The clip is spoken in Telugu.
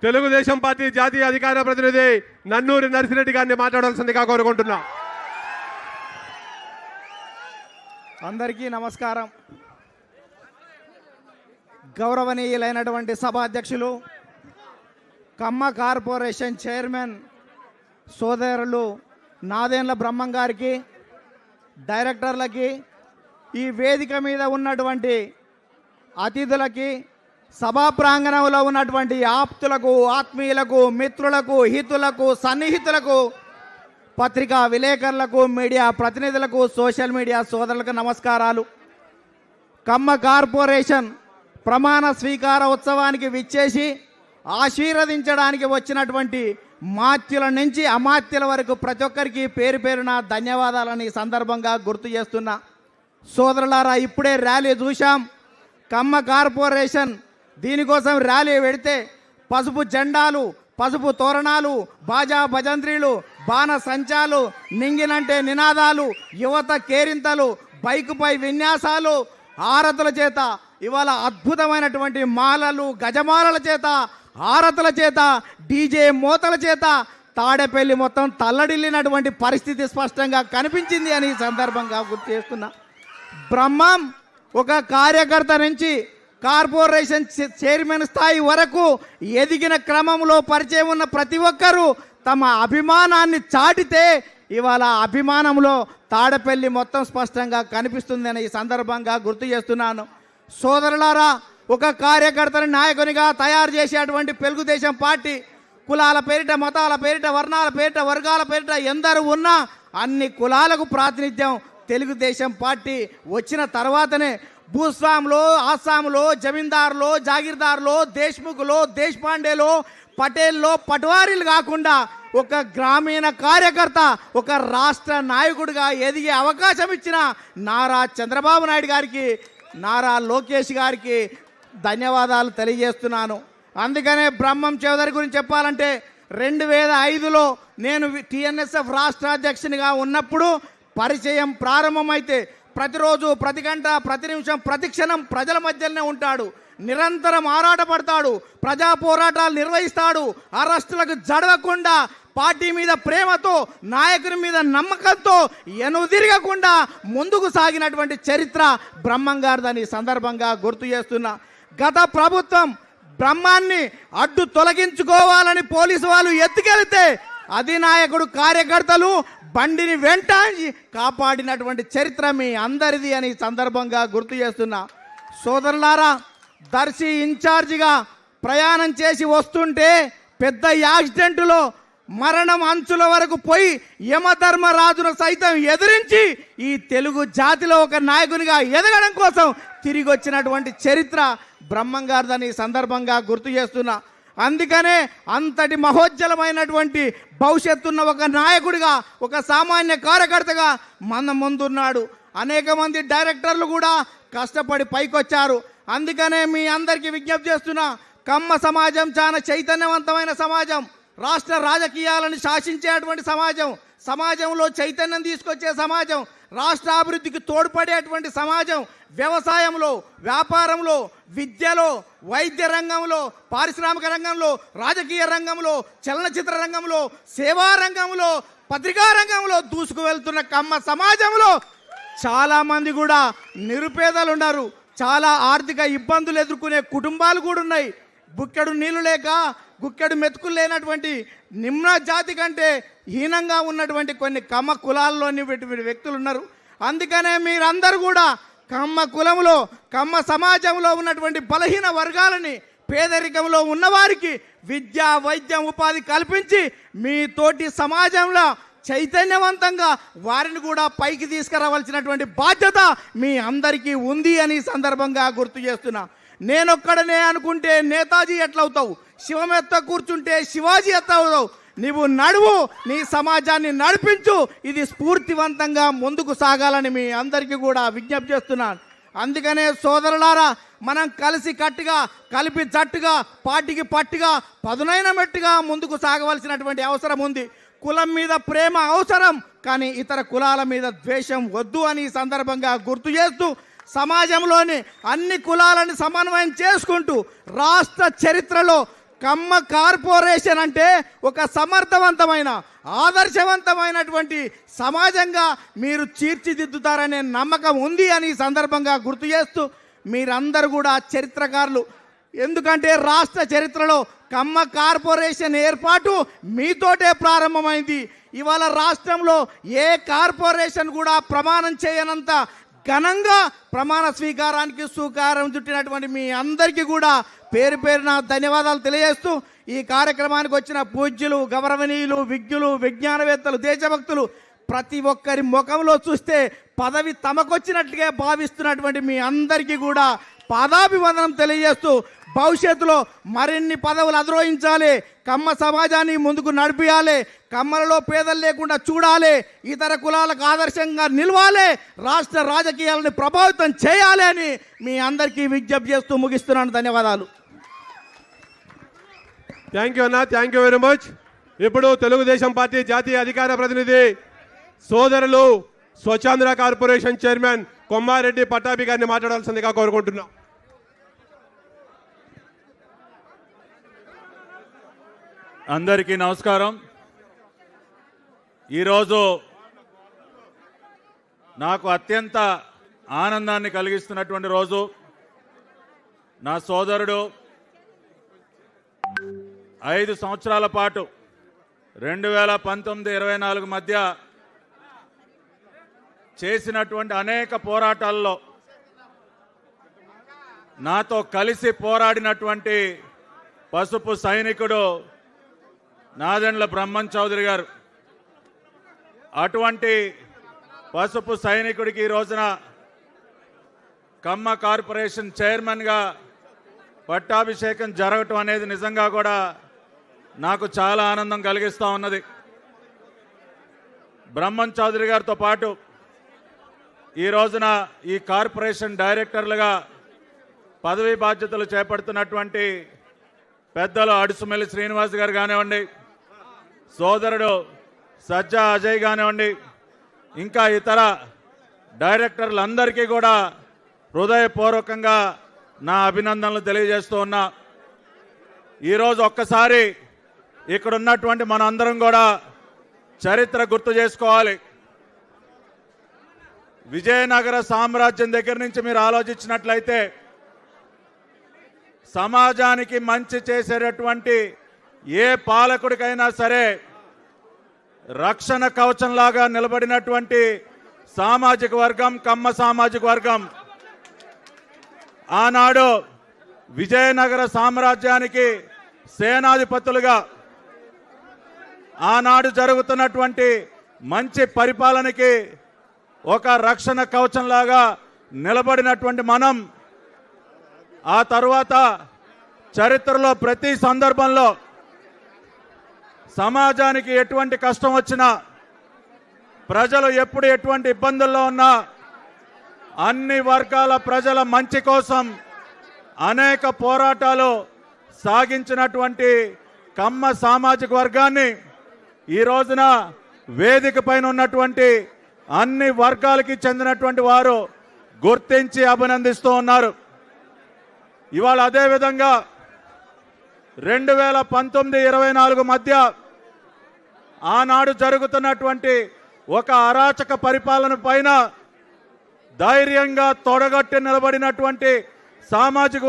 తెలుగుదేశం పార్టీ జాతీయ అధికార ప్రతినిధి నన్నూరి నర్సిరెడ్డి గారిని మాట్లాడాల్సిందిగా కోరుకుంటున్నా. అందరికీ నమస్కారం. గౌరవనీయులైనటువంటి సభాధ్యక్షులు, ఖమ్మ కార్పొరేషన్ చైర్మన్ సోదరులు నాదెండ్ల బ్రహ్మం గారికి, డైరెక్టర్లకి, ఈ వేదిక మీద ఉన్నటువంటి అతిథులకి, సభా ప్రాంగణంలో ఉన్నటువంటి ఆప్తులకు, ఆత్మీయులకు, మిత్రులకు, హితులకు, సన్నిహితులకు, పత్రికా విలేకరులకు, మీడియా ప్రతినిధులకు, సోషల్ మీడియా సోదరులకు నమస్కారాలు. ఖమ్మ కార్పొరేషన్ ప్రమాణ స్వీకార ఉత్సవానికి విచ్చేసి ఆశీర్వదించడానికి వచ్చినటువంటి మాత్యుల నుంచి అమాత్యుల వరకు ప్రతి ఒక్కరికి పేరు పేరున ధన్యవాదాలని సందర్భంగా గుర్తు చేస్తున్నా. సోదరులారా, ఇప్పుడే ర్యాలీ చూశాం. ఖమ్మ కార్పొరేషన్ దీనికోసం ర్యాలీ పెడితే పసుపు జెండాలు, పసుపు తోరణాలు, బాజా భజంత్రీలు, బాణ సంచాలు, నింగినంటే నినాదాలు, యువత కేరింతలు, బైకుపై విన్యాసాలు, హారతుల చేత, ఇవాళ అద్భుతమైనటువంటి మాలలు, గజమాలల చేత, హారతుల చేత, డీజే మోతల చేత తాడేపల్లి మొత్తం తల్లడిల్లినటువంటి పరిస్థితి స్పష్టంగా కనిపించింది అని సందర్భంగా గుర్తు చేస్తున్నా. బ్రహ్మం ఒక కార్యకర్త నుంచి కార్పొరేషన్ చైర్మన్ స్థాయి వరకు ఎదిగిన క్రమంలో పరిచయం ఉన్న ప్రతి ఒక్కరూ తమ అభిమానాన్ని చాటితే ఇవాళ అభిమానంలో తాడపల్లి మొత్తం స్పష్టంగా కనిపిస్తుందని ఈ సందర్భంగా గుర్తు చేస్తున్నాను. సోదరులారా, ఒక కార్యకర్తని నాయకునిగా తయారు చేసేటువంటి తెలుగుదేశం పార్టీ కులాల పేరిట, మతాల పేరిట, వర్ణాల పేరిట, వర్గాల పేరిట ఎందరు ఉన్నా అన్ని కులాలకు ప్రాతినిధ్యం తెలుగుదేశం పార్టీ వచ్చిన తర్వాతనే భూస్వాములో, ఆసాములో, జమీందారులో, జాగీర్దారులో, దేశ్ముఖులో, దేశపాండేలో, పటేల్లో, పట్వారీలు కాకుండా ఒక గ్రామీణ కార్యకర్త, ఒక రాష్ట్ర నాయకుడిగా ఎదిగే అవకాశం ఇచ్చిన నారా చంద్రబాబు నాయుడు గారికి, నారా లోకేష్ గారికి ధన్యవాదాలు తెలియజేస్తున్నాను. అందుకనే బ్రహ్మం చౌదరి గురించి చెప్పాలంటే 2005లో నేను టీఎన్ఎస్ఎఫ్ రాష్ట్ర అధ్యక్షునిగా ఉన్నప్పుడు పరిచయం ప్రారంభమైతే ప్రతిరోజు, ప్రతి గంట, ప్రతి నిమిషం, ప్రతి క్షణం ప్రజల మధ్యలోనే ఉంటాడు. నిరంతరం ఆరాటపడతాడు, ప్రజా పోరాటాలు నిర్వహిస్తాడు. అరెస్టులకు జడవకుండా పార్టీ మీద ప్రేమతో, నాయకుని మీద నమ్మకంతో ఎనుదిరగకుండా ముందుకు సాగినటువంటి చరిత్ర బ్రహ్మం గారిదని సందర్భంగా గుర్తు చేస్తున్నా. గత ప్రభుత్వం బ్రహ్మాన్ని అడ్డు తొలగించుకోవాలని పోలీసు వాళ్ళు ఎత్తుకెళ్తే అధినాయకుడు కార్యకర్తలు బండిని వెంటాడి కాపాడినటువంటి చరిత్ర మీ అందరిది అని సందర్భంగా గుర్తు చేస్తున్నా. సోదరులారా, దర్శి ఇన్ఛార్జిగా ప్రయాణం చేసి వస్తుంటే పెద్ద యాక్సిడెంటులో మరణం అంచుల వరకు పోయి యమధర్మరాజును సైతం ఎదిరించి ఈ తెలుగు జాతిలో ఒక నాయకునిగా ఎదగడం కోసం తిరిగి వచ్చినటువంటి చరిత్ర బ్రహ్మం గారిదని సందర్భంగా గుర్తు చేస్తున్నా. అందుకనే అంతటి మహోజ్వలమైనటువంటి భవిష్యత్తున్న ఒక నాయకుడిగా, ఒక సామాన్య కార్యకర్తగా మన ముందున్నాడు. అనేక మంది డైరెక్టర్లు కూడా కష్టపడి పైకొచ్చారు. అందుకనే మీ అందరికీ విజ్ఞప్తి చేస్తున్నా, ఖమ్మ సమాజం చాలా చైతన్యవంతమైన సమాజం, రాష్ట్ర రాజకీయాలను శాసించేటువంటి సమాజం, సమాజంలో చైతన్యం తీసుకొచ్చే సమాజం, రాష్ట్ర అభివృద్ధికి తోడ్పడేటువంటి సమాజం. వ్యవసాయంలో, వ్యాపారంలో, విద్యలో, వైద్య రంగంలో, పారిశ్రామిక రంగంలో, రాజకీయ రంగంలో, చలనచిత్ర రంగంలో, సేవా రంగంలో, పత్రికా రంగంలో దూసుకు వెళ్తున్న ఖమ్మ సమాజంలో చాలామంది కూడా నిరుపేదలు ఉన్నారు. చాలా ఆర్థిక ఇబ్బందులు ఎదుర్కొనే కుటుంబాలు కూడా ఉన్నాయి. బుక్కెడు నీళ్లు లేక, గుక్కెడు మెతుకులు లేనటువంటి నిమ్న జాతి కంటే హీనంగా ఉన్నటువంటి కొన్ని ఖమ్మ కులాల్లోని వ్యక్తులు ఉన్నారు. అందుకనే మీరందరూ కూడా ఖమ్మ కులంలో, ఖమ్మ సమాజంలో ఉన్నటువంటి బలహీన వర్గాలని, పేదరికంలో ఉన్నవారికి విద్య, వైద్యం, ఉపాధి కల్పించి మీ తోటి సమాజంలో చైతన్యవంతంగా వారిని కూడా పైకి తీసుకురావాల్సినటువంటి బాధ్యత మీ అందరికీ ఉంది అని సందర్భంగా గుర్తు చేస్తున్నా. నేనొక్కడనే అనుకుంటే నేతాజీ ఎట్లవుతావు, శివం ఎత్త కూర్చుంటే శివాజీ ఎత్త అవుతావు. నీవు నడువు, నీ సమాజాన్ని నడిపించు. ఇది స్ఫూర్తివంతంగా ముందుకు సాగాలని మీ అందరికీ కూడా విజ్ఞప్తి చేస్తున్నాను. అందుకనే సోదరులారా, మనం కలిసి కట్టుగా, కలిపి జట్టుగా, పార్టీకి పట్టుగా, పదునైన మెట్టుగా ముందుకు సాగవలసినటువంటి అవసరం ఉంది. కులం మీద ప్రేమ అవసరం, కానీ ఇతర కులాల మీద ద్వేషం వద్దు అని ఈ సందర్భంగా గుర్తు చేస్తూ, సమాజంలోని అన్ని కులాలను సమన్వయం చేసుకుంటూ రాష్ట్ర చరిత్రలో కమ్మ కార్పొరేషన్ అంటే ఒక సమర్థవంతమైన ఆదర్శవంతమైనటువంటి సమాజంగా మీరు తీర్చిదిద్దుతారనే నమ్మకం ఉంది అని ఈ సందర్భంగా గుర్తు చేస్తూ, మీరందరూ కూడా చరిత్రకారులు. ఎందుకంటే రాష్ట్ర చరిత్రలో కమ్మ కార్పొరేషన్ ఏర్పాటు మీతోటే ప్రారంభమైంది. ఇవాళ రాష్ట్రంలో ఏ కార్పొరేషన్ కూడా ప్రమాణం చేయనంత ఘనంగా ప్రమాణ స్వీకారానికి సుకారం చుట్టినటువంటి మీ అందరికీ కూడా పేరు పేరున ధన్యవాదాలు తెలియజేస్తూ, ఈ కార్యక్రమానికి వచ్చిన పూజ్యులు, గౌరవనీయులు, విజ్ఞులు, విజ్ఞానవేత్తలు, దేశభక్తులు ప్రతి ఒక్కరి ముఖంలో చూస్తే పదవి తమకొచ్చినట్లుగా భావిస్తున్నటువంటి మీ అందరికీ కూడా పాదాభివందనం తెలియజేస్తూ, భవిష్యత్తులో మరిన్ని పదవులు అధిరోహించాలి, కమ్మ సమాజాన్ని ముందుకు నడిపియాలి, కమ్మలలో పేదలు లేకుండా చూడాలి, ఇతర కులాలకు ఆదర్శంగా నిలవాలి, రాష్ట్ర రాజకీయాలను ప్రభావితం చేయాలి అని మీ అందరికీ విజ్ఞప్తి చేస్తూ ముగిస్తున్నాను. ధన్యవాదాలు. థ్యాంక్ యూ అన్న, థ్యాంక్ యూ వెరీ మచ్. ఇప్పుడు తెలుగుదేశం పార్టీ జాతీయ అధికార ప్రతినిధి సోదరులు స్వచ్ఛాంధ్ర కార్పొరేషన్ చైర్మన్ కొమ్మారెడ్డి పట్టాభి గారిని మాట్లాడాల్సిందిగా కోరుకుంటున్నాం. అందరికీ నమస్కారం. ఈరోజు నాకు అత్యంత ఆనందాన్ని కలిగిస్తున్నటువంటి రోజు. నా సోదరుడు 5 సంవత్సరాల పాటు 2019-24 మధ్య చేసినటువంటి అనేక పోరాటాల్లో నాతో కలిసి పోరాడినటువంటి పసుపు సైనికుడు నాదెండ్ల బ్రహ్మం చౌదరి గారు. అటువంటి పసుపు సైనికుడికి ఈ రోజున కమ్మ కార్పొరేషన్ చైర్మన్గా పట్టాభిషేకం జరగటం అనేది నిజంగా కూడా నాకు చాలా ఆనందం కలిగిస్తూ ఉన్నది. బ్రహ్మం చౌదరి గారితో పాటు ఈ రోజున ఈ కార్పొరేషన్ డైరెక్టర్లుగా పదవీ బాధ్యతలు చేపడుతున్నటువంటి పెద్దలు అడుసుమెల్లి శ్రీనివాస్ గారు కానివ్వండి, సోదరుడు సజ్జా అజయ్ కానివ్వండి, ఇంకా ఇతర డైరెక్టర్లందరికీ కూడా హృదయపూర్వకంగా నా అభినందనలు తెలియజేస్తూ ఉన్నా. ఈరోజు ఒక్కసారి ఇక్కడ ఉన్నటువంటి మనందరం కూడా చరిత్ర గుర్తు చేసుకోవాలి. విజయనగర సామ్రాజ్యం దగ్గర నుంచి మీరు ఆలోచించినట్లయితే సమాజానికి మంచి చేసేటటువంటి ఏ పాలకుడికైనా సరే రక్షణ కవచంలాగా నిలబడినటువంటి సామాజిక వర్గం కమ్మ సామాజిక వర్గం. ఆనాడు విజయనగర సామ్రాజ్యానికి సేనాధిపతులుగా ఆనాడు జరుగుతున్నటువంటి మంచి పరిపాలనకి ఒక రక్షణ కవచంలాగా నిలబడినటువంటి మనం ఆ తర్వాత చరిత్రలో ప్రతి సందర్భంలో సమాజానికి ఎటువంటి కష్టం వచ్చినా, ప్రజలు ఎప్పుడు ఎటువంటి ఇబ్బందుల్లో ఉన్నా అన్ని వర్గాల ప్రజల మంచి కోసం అనేక పోరాటాలు సాగించినటువంటి కమ్మ సామాజిక వర్గాన్ని ఈ రోజున వేదిక పైన ఉన్నటువంటి అన్ని వర్గాలకి చెందినటువంటి వారు గుర్తించి అభినందిస్తూ ఉన్నారు. ఇవాళ అదేవిధంగా 2019-24 మధ్య ఆనాడు జరుగుతున్నటువంటి ఒక అరాచక పరిపాలన పైన ధైర్యంగా తొడగట్టి నిలబడినటువంటి సామాజిక